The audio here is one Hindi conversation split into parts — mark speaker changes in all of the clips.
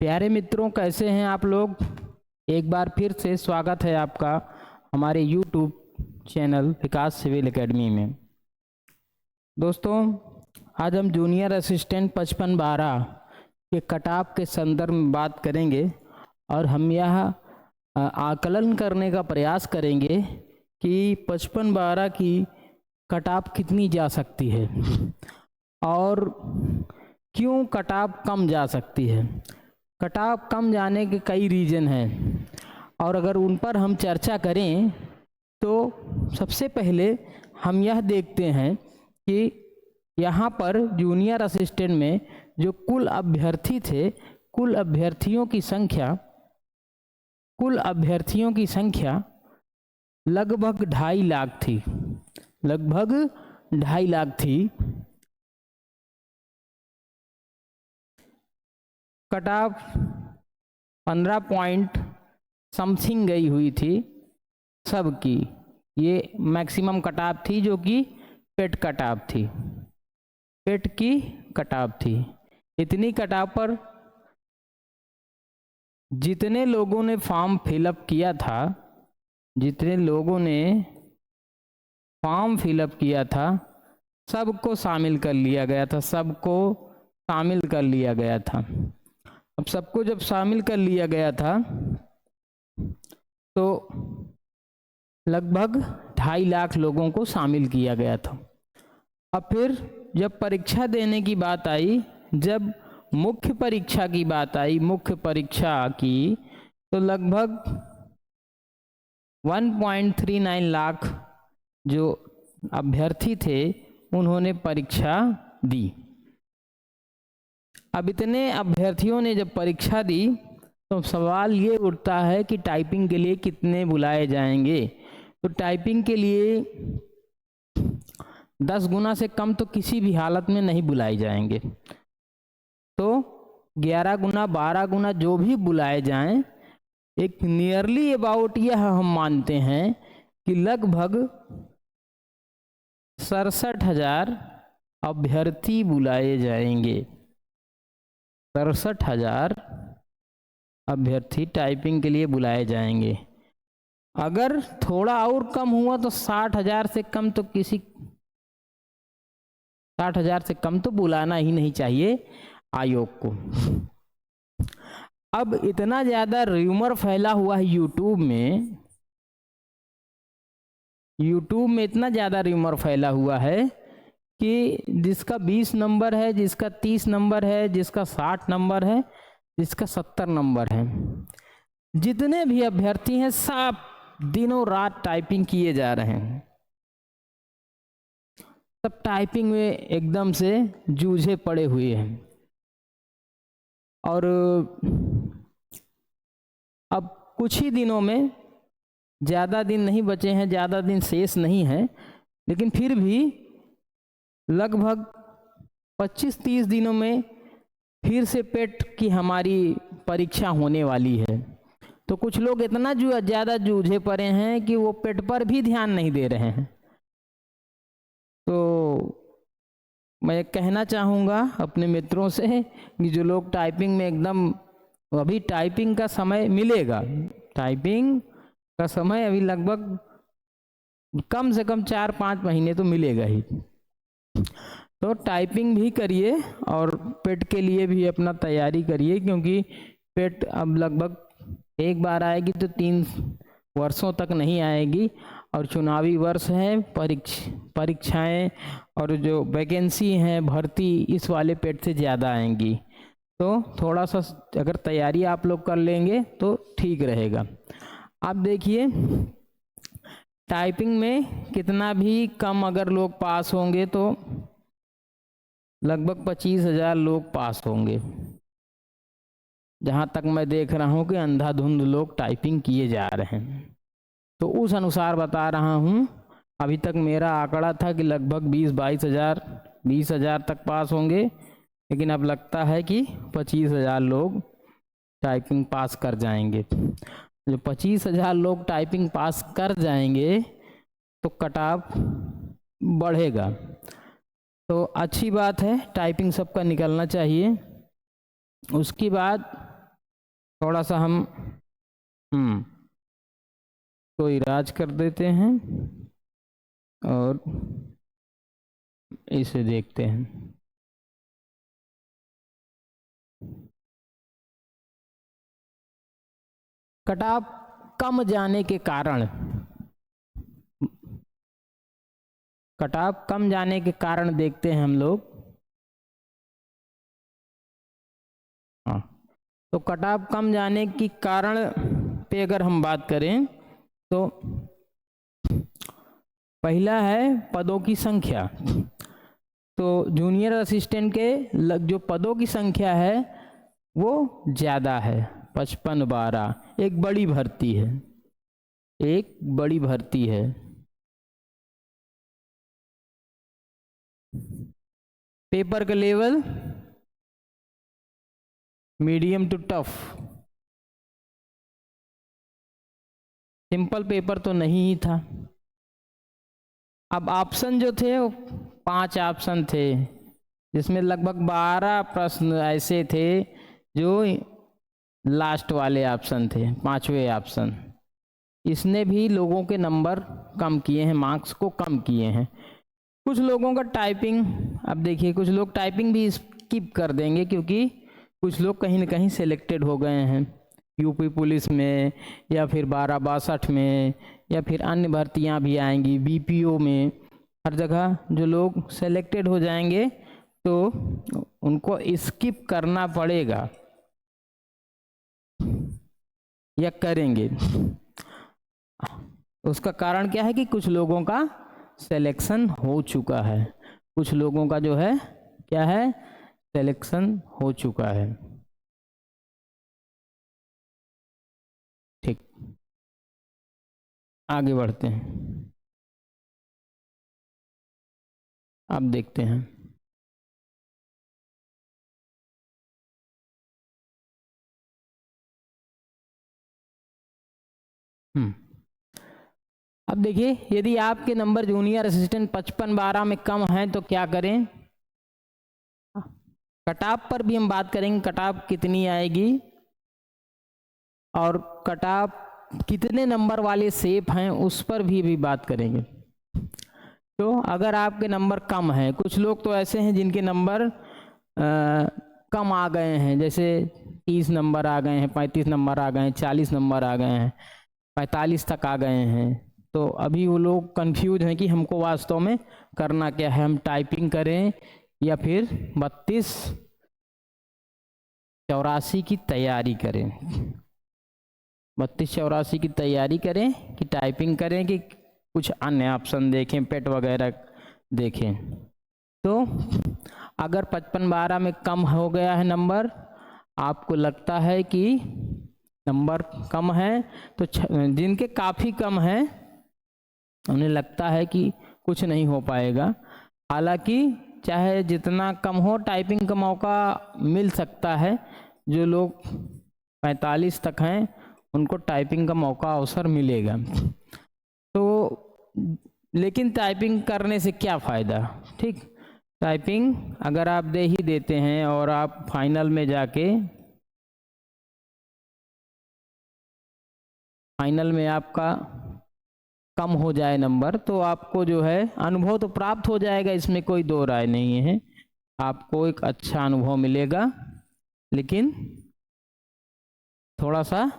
Speaker 1: प्यारे मित्रों, कैसे हैं आप लोग। एक बार फिर से स्वागत है आपका हमारे YouTube चैनल विकास सिविल एकेडमी में। दोस्तों, आज हम जूनियर असिस्टेंट 5512 के कट-ऑफ के संदर्भ में बात करेंगे और हम यह आकलन करने का प्रयास करेंगे कि 5512 की कट-ऑफ कितनी जा सकती है और क्यों कट-ऑफ कम जा सकती है। कट-ऑफ कम जाने के कई रीज़न हैं और अगर उन पर हम चर्चा करें तो सबसे पहले हम यह देखते हैं कि यहाँ पर जूनियर असिस्टेंट में जो कुल अभ्यर्थी थे, कुल अभ्यर्थियों की संख्या लगभग 2.5 लाख थी। लगभग 2.5 लाख थी। कट-ऑफ 15 पॉइंट समथिंग गई हुई थी सबकी। ये मैक्सिमम कट-ऑफ थी जो कि पेट कट-ऑफ थी, पेट की कट-ऑफ थी। इतनी कट-ऑफ पर जितने लोगों ने फॉर्म फिलअप किया था, सबको शामिल कर लिया गया था। अब सबको जब शामिल कर लिया गया था तो लगभग 2.5 लाख लोगों को शामिल किया गया था। अब फिर जब परीक्षा देने की बात आई, जब मुख्य परीक्षा की तो लगभग 1.39 लाख जो अभ्यर्थी थे उन्होंने परीक्षा दी। अब इतने अभ्यर्थियों ने जब परीक्षा दी तो सवाल ये उठता है कि टाइपिंग के लिए कितने बुलाए जाएंगे। तो टाइपिंग के लिए 10 गुना से कम तो किसी भी हालत में नहीं बुलाए जाएंगे। तो 11 गुना 12 गुना जो भी बुलाए जाएं, एक नियरली अबाउट यह हम मानते हैं कि लगभग 67,000 अभ्यर्थी बुलाए जाएंगे। 67,000 अभ्यर्थी टाइपिंग के लिए बुलाए जाएंगे। अगर थोड़ा और कम हुआ तो 60,000 से कम तो बुलाना ही नहीं चाहिए आयोग को। अब इतना ज़्यादा र्यूमर फैला हुआ है यूट्यूब में इतना ज़्यादा र्यूमर फैला हुआ है कि जिसका 20 नंबर है, जिसका 30 नंबर है, जिसका 60 नंबर है, जिसका 70 नंबर है, जितने भी अभ्यर्थी हैं सब दिनों रात टाइपिंग किए जा रहे हैं। सब टाइपिंग में एकदम से जूझे पड़े हुए हैं। और अब कुछ ही दिनों में, ज़्यादा दिन नहीं बचे हैं, ज़्यादा दिन शेष नहीं है, लेकिन फिर भी लगभग 25-30 दिनों में फिर से पेट की हमारी परीक्षा होने वाली है। तो कुछ लोग इतना ज़्यादा जूझे पड़े हैं कि वो पेट पर भी ध्यान नहीं दे रहे हैं। तो मैं कहना चाहूँगा अपने मित्रों से कि जो लोग टाइपिंग में एकदम, अभी टाइपिंग का समय मिलेगा, टाइपिंग का समय अभी लगभग कम से कम 4-5 महीने तो मिलेगा ही। तो टाइपिंग भी करिए और पेट के लिए भी अपना तैयारी करिए, क्योंकि पेट अब लगभग एक बार आएगी तो 3 वर्षों तक नहीं आएगी और चुनावी वर्ष है, परीक्षाएं और जो वैकेंसी हैं भर्ती इस वाले पेट से ज़्यादा आएंगी। तो थोड़ा सा अगर तैयारी आप लोग कर लेंगे तो ठीक रहेगा। आप देखिए टाइपिंग में कितना भी कम अगर लोग पास होंगे तो लगभग 25,000 लोग पास होंगे। जहाँ तक मैं देख रहा हूँ कि अंधाधुंध लोग टाइपिंग किए जा रहे हैं, तो उस अनुसार बता रहा हूँ। अभी तक मेरा आंकड़ा था कि लगभग 20,000 तक पास होंगे, लेकिन अब लगता है कि 25,000 लोग टाइपिंग पास कर जाएंगे। जो 25,000 लोग टाइपिंग पास कर जाएंगे तो कट-ऑफ बढ़ेगा। तो अच्छी बात है, टाइपिंग सबका निकलना चाहिए। उसके बाद थोड़ा सा हम तो इराज कर देते हैं और इसे देखते हैं। कटाव कम जाने के कारण, कटाव कम जाने के कारण देखते हैं हम लोग। हाँ, तो कटाव कम जाने के कारण पे अगर हम बात करें तो पहला है पदों की संख्या। तो जूनियर असिस्टेंट के जो पदों की संख्या है वो ज़्यादा है, 55-12। एक बड़ी भर्ती है, एक बड़ी भर्ती है। पेपर का level medium to tough, simple paper तो नहीं ही था। अब ऑप्शन जो थे वो 5 ऑप्शन थे, जिसमें लगभग 12 प्रश्न ऐसे थे जो लास्ट वाले ऑप्शन थे, 5वें ऑप्शन। इसने भी लोगों के नंबर कम किए हैं, मार्क्स को कम किए हैं। कुछ लोगों का टाइपिंग, अब देखिए कुछ लोग टाइपिंग भी स्किप कर देंगे क्योंकि कुछ लोग कहीं ना कहीं सेलेक्टेड हो गए हैं, यूपी पुलिस में या फिर 1262 में, या फिर अन्य भर्तियां भी आएंगी बीपीओ में। हर जगह जो लोग सेलेक्टेड हो जाएंगे तो उनको स्किप करना पड़ेगा या करेंगे। उसका कारण क्या है कि कुछ लोगों का सिलेक्शन हो चुका है, कुछ लोगों का जो है क्या है, सिलेक्शन हो चुका है। ठीक, आगे बढ़ते हैं। अब देखते हैं अब देखिए यदि आपके नंबर जूनियर असिस्टेंट 55-12 में कम हैं तो क्या करें। कटाप पर भी हम बात करेंगे, कटाप कितनी आएगी और कटाप कितने नंबर वाले सेप हैं उस पर भी बात करेंगे। तो अगर आपके नंबर कम हैं, कुछ लोग तो ऐसे हैं जिनके नंबर कम आ गए हैं, जैसे 30 नंबर आ गए हैं, 35 नंबर आ गए हैं, 40 नंबर आ गए हैं, 45 तक आ गए हैं। तो अभी वो लोग कंफ्यूज हैं कि हमको वास्तव में करना क्या है, हम टाइपिंग करें या फिर 32-84 की तैयारी करें, 32-84 की तैयारी करें कि टाइपिंग करें कि कुछ अन्य ऑप्शन देखें, पेट वगैरह देखें। तो अगर 55-12 में कम हो गया है नंबर, आपको लगता है कि नंबर कम है, तो जिनके काफ़ी कम है उन्हें लगता है कि कुछ नहीं हो पाएगा। हालांकि चाहे जितना कम हो टाइपिंग का मौका मिल सकता है, जो लोग 45 तक हैं उनको टाइपिंग का मौका अवसर मिलेगा। तो लेकिन टाइपिंग करने से क्या फ़ायदा, ठीक। टाइपिंग अगर आप दे ही देते हैं और आप फाइनल में जाके फाइनल में आपका कम हो जाए नंबर, तो आपको जो है अनुभव तो प्राप्त हो जाएगा, इसमें कोई दो राय नहीं है, आपको एक अच्छा अनुभव मिलेगा, लेकिन थोड़ा सा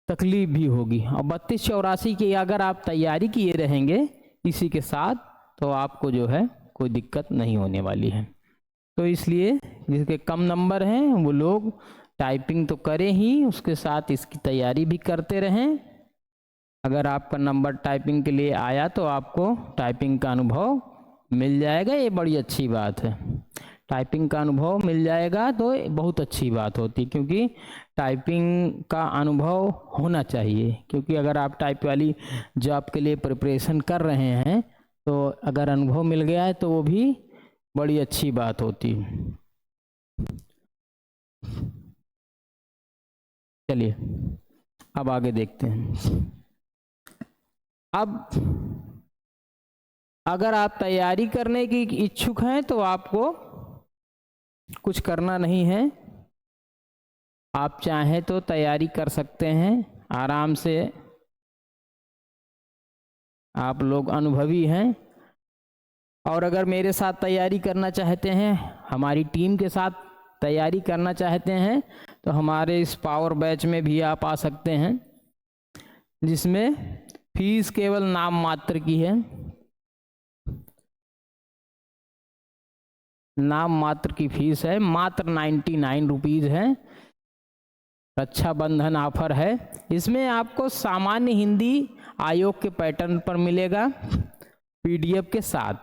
Speaker 1: तकलीफ भी होगी। और 32-84 की अगर आप तैयारी किए रहेंगे इसी के साथ, तो आपको जो है कोई दिक्कत नहीं होने वाली है। तो इसलिए जिसके कम नंबर हैं वो लोग टाइपिंग तो करें ही, उसके साथ इसकी तैयारी भी करते रहें। अगर आपका नंबर टाइपिंग के लिए आया तो आपको टाइपिंग का अनुभव मिल जाएगा, ये बड़ी अच्छी बात है। टाइपिंग का अनुभव मिल जाएगा तो बहुत अच्छी बात होती, क्योंकि टाइपिंग का अनुभव होना चाहिए। क्योंकि अगर आप टाइप वाली जॉब के लिए प्रिपरेशन कर रहे हैं तो अगर अनुभव मिल गया है तो वो भी बड़ी अच्छी बात होती। चलिए अब आगे देखते हैं। अब अगर आप तैयारी करने की इच्छुक हैं तो आपको कुछ करना नहीं है, आप चाहें तो तैयारी कर सकते हैं आराम से, आप लोग अनुभवी हैं। और अगर मेरे साथ तैयारी करना चाहते हैं, हमारी टीम के साथ तैयारी करना चाहते हैं, तो हमारे इस पावर बैच में भी आप आ सकते हैं, जिसमें फीस केवल नाम मात्र की है। नाम मात्र की फीस है, मात्र 99 रुपीज़ है। रक्षाबंधन ऑफर है। इसमें आपको सामान्य हिंदी आयोग के पैटर्न पर मिलेगा, पीडीएफ के साथ।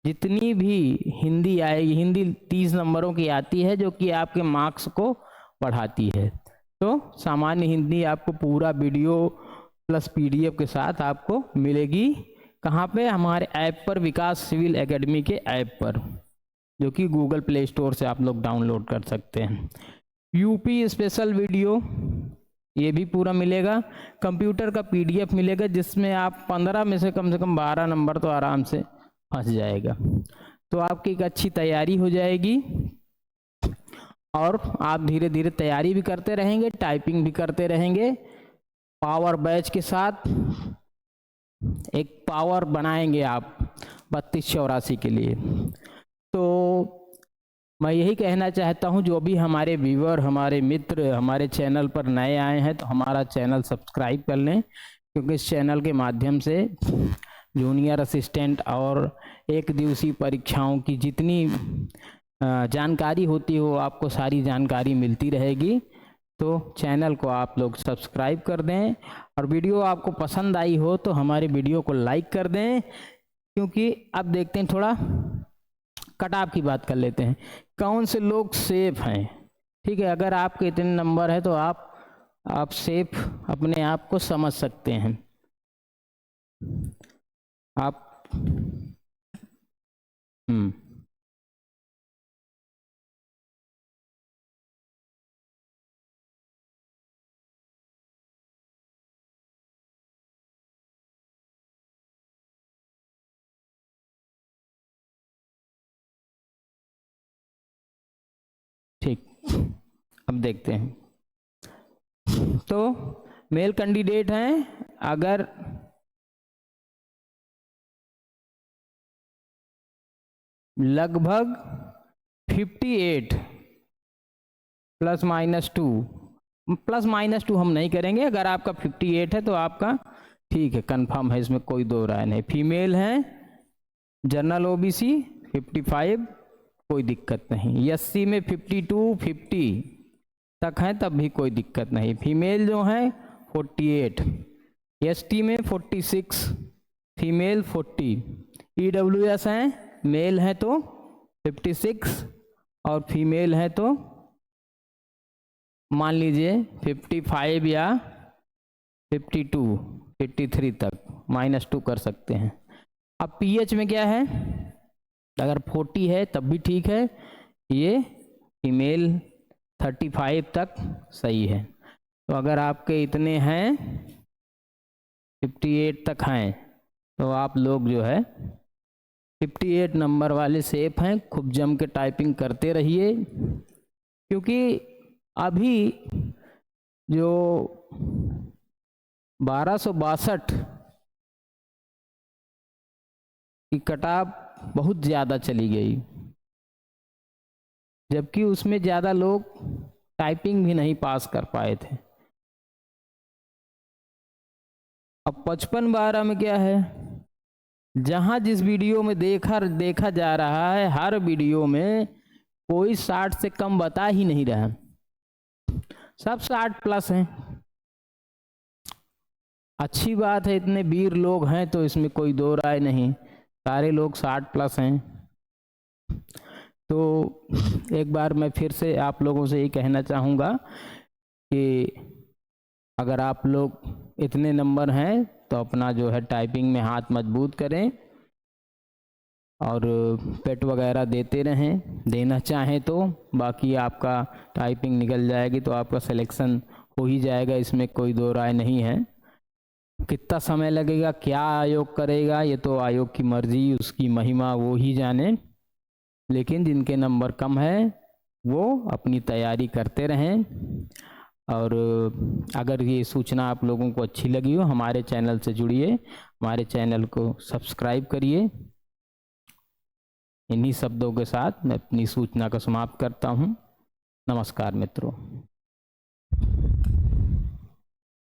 Speaker 1: जितनी भी हिंदी आएगी, हिंदी 30 नंबरों की आती है, जो कि आपके मार्क्स को बढ़ाती है। तो सामान्य हिंदी आपको पूरा वीडियो प्लस पीडीएफ के साथ आपको मिलेगी। कहाँ पे? हमारे ऐप पर, विकास सिविल एकेडमी के ऐप पर, जो कि गूगल प्ले स्टोर से आप लोग डाउनलोड कर सकते हैं। यूपी स्पेशल वीडियो ये भी पूरा मिलेगा। कंप्यूटर का पीडीएफ मिलेगा, जिसमें आप 15 में से कम 12 नंबर तो आराम से फंस जाएगा। तो आपकी एक अच्छी तैयारी हो जाएगी, और आप धीरे धीरे तैयारी भी करते रहेंगे, टाइपिंग भी करते रहेंगे। पावर बैच के साथ एक पावर बनाएंगे आप 3284 के लिए। तो मैं यही कहना चाहता हूं, जो भी हमारे व्यूअर, हमारे मित्र हमारे चैनल पर नए आए हैं, तो हमारा चैनल सब्सक्राइब कर लें, क्योंकि इस चैनल के माध्यम से जूनियर असिस्टेंट और एक दिवसीय परीक्षाओं की जितनी जानकारी होती हो, आपको सारी जानकारी मिलती रहेगी। तो चैनल को आप लोग सब्सक्राइब कर दें, और वीडियो आपको पसंद आई हो तो हमारे वीडियो को लाइक कर दें। क्योंकि अब देखते हैं, थोड़ा कट ऑफ की बात कर लेते हैं, कौन से लोग सेफ हैं। ठीक है, अगर आपके इतने नंबर है तो आप सेफ अपने आप को समझ सकते हैं। आप ठीक, अब देखते हैं। तो मेल कैंडिडेट हैं, अगर लगभग 58 +-2 हम नहीं करेंगे। अगर आपका 58 है तो आपका ठीक है, कंफर्म है, इसमें कोई दो राय नहीं। फीमेल है, जनरल ओबीसी 55, कोई दिक्कत नहीं। एससी में 52 50 तक है, तब भी कोई दिक्कत नहीं। फीमेल जो है 48, एसटी में 46, फीमेल 40, ईडब्ल्यूएस हैं, मेल है तो 56 और फीमेल है तो मान लीजिए 55 या 52 53 तक, -2 कर सकते हैं। अब पीएच में क्या है, अगर 40 है तब भी ठीक है, ये फीमेल 35 तक सही है। तो अगर आपके इतने हैं 58 तक हैं, तो आप लोग जो है 58 नंबर वाले सेफ हैं। खूब जम के टाइपिंग करते रहिए, क्योंकि अभी जो 1262 की कटाव बहुत ज़्यादा चली गई, जबकि उसमें ज़्यादा लोग टाइपिंग भी नहीं पास कर पाए थे। अब 55-12 में क्या है, जहां जिस वीडियो में देखा जा रहा है, हर वीडियो में कोई 60 से कम बता ही नहीं रहा, सब 60+ हैं। अच्छी बात है, इतने वीर लोग हैं तो इसमें कोई दो राय नहीं, सारे लोग 60+ हैं। तो एक बार मैं फिर से आप लोगों से यही कहना चाहूँगा कि अगर आप लोग इतने नंबर हैं तो अपना जो है टाइपिंग में हाथ मजबूत करें, और पेट वगैरह देते रहें, देना चाहें तो। बाकी आपका टाइपिंग निकल जाएगी तो आपका सिलेक्शन हो ही जाएगा, इसमें कोई दो राय नहीं है। कितना समय लगेगा, क्या आयोग करेगा, ये तो आयोग की मर्जी, उसकी महिमा वो ही जाने। लेकिन जिनके नंबर कम है वो अपनी तैयारी करते रहें। और अगर ये सूचना आप लोगों को अच्छी लगी हो, हमारे चैनल से जुड़िए, हमारे चैनल को सब्सक्राइब करिए। इन्हीं शब्दों के साथ मैं अपनी सूचना को समाप्त करता हूँ। नमस्कार मित्रों।